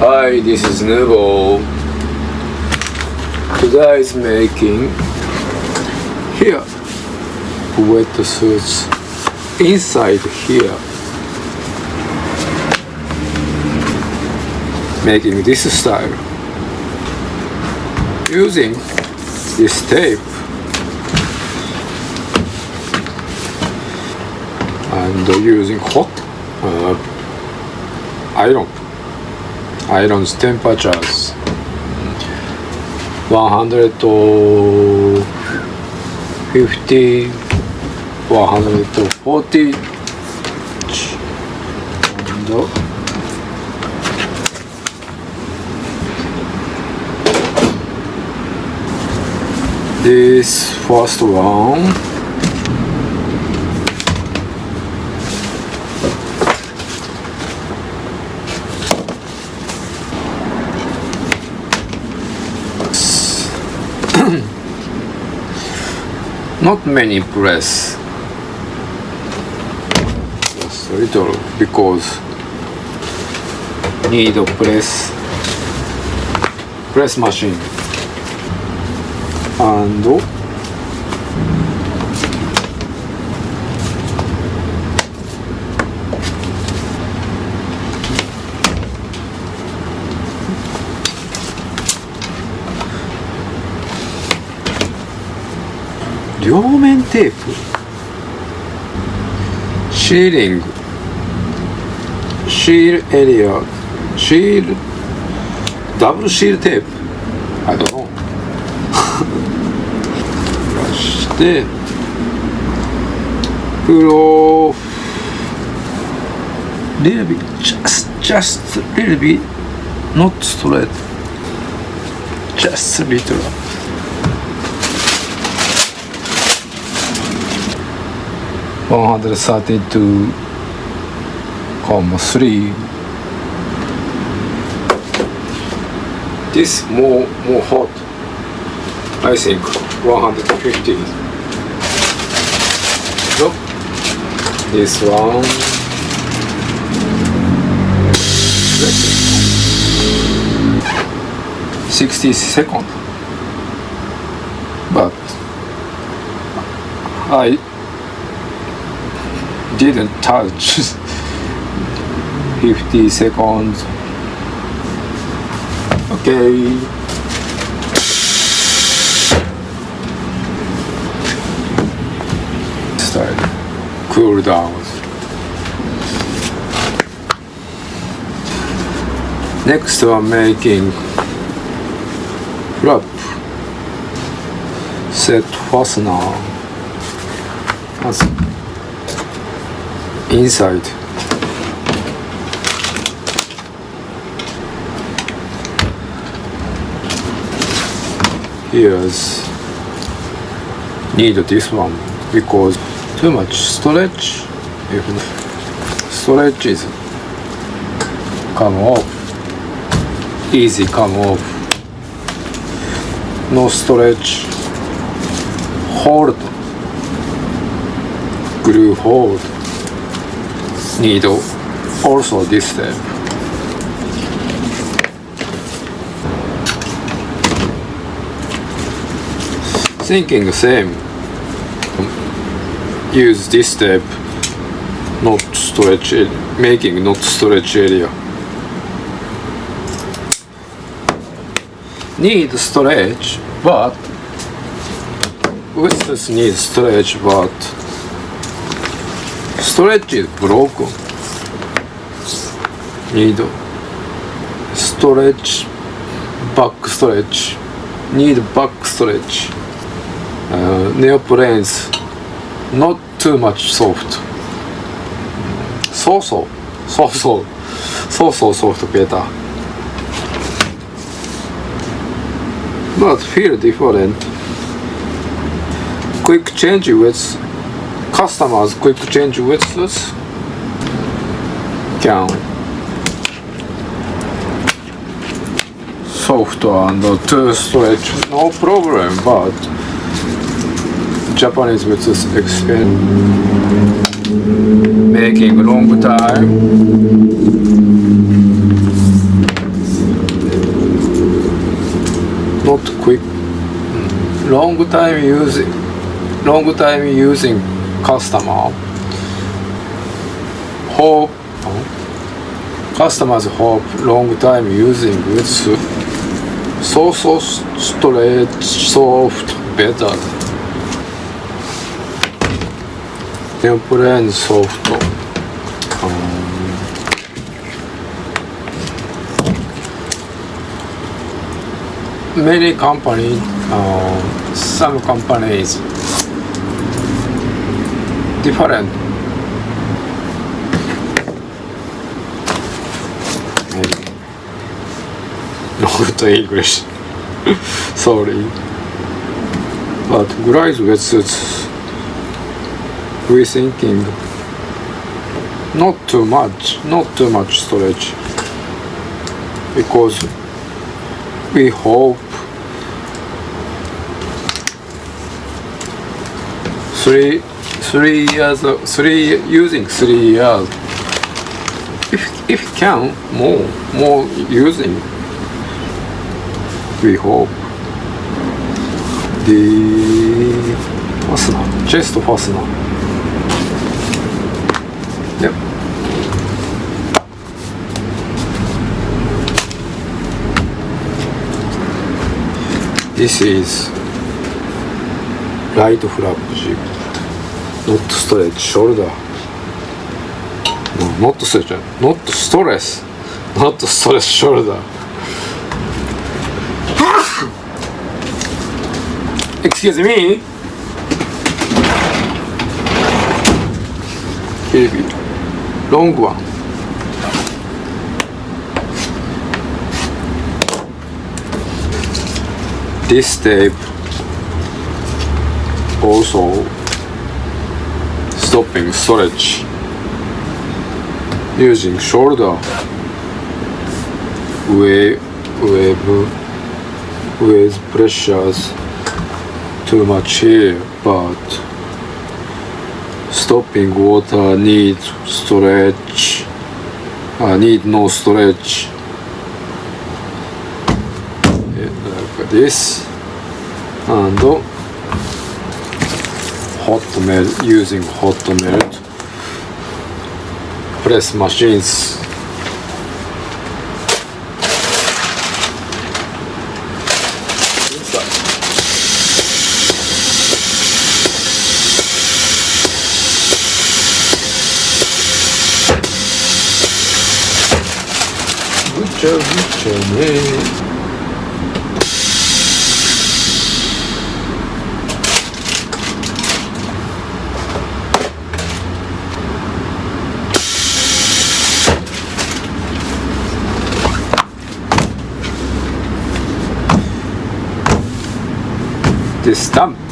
Hi, this is Nubo. Today is making here wetsuits inside here, making this style using this tape and using hot iron's temperatures 150 140 and this first one not many press, just a little because need a press machine and両面テープシーリングシールエリアシールダブルシールテープI don't know 出してpull off little bit just little bit not straight just a little $132.3 This more hot I think 150 so this one 60 seconds but I didn't touch 50 seconds okay start cool down next one making flap set fastener inside here's need this one because too much stretch if stretch is come off easy come off no stretch hold glue hold need also this step thinking the same use this step not stretch making not stretch area need stretch but with this need stretch but stretch is broken need stretch back stretch need back stretch neoprenes not too much soft so soft better but feel different quick change with customers quick change with this can soft and too stretch no problem but Japanese with this expand making long time not quick. Long time using customer. Hope customers hope long time using wetsuit. So stretch soft better. Template soft. Many companies, some companies, different. Not English. Sorry. But GLIDZ wetsuits, we thinking not too much stretch, because we hope 3 years if can more using, we hope the fastener, chest fastener. Yep. This is right flap zip, not stretch shoulder. No, not stretch shoulder. Excuse me. Maybe long one. This tape also stopping stretch using shoulder wave with pressures too much here, but stopping water need stretch, need no stretch. Like this, and hot melt, using hot melt press machines. This stamp.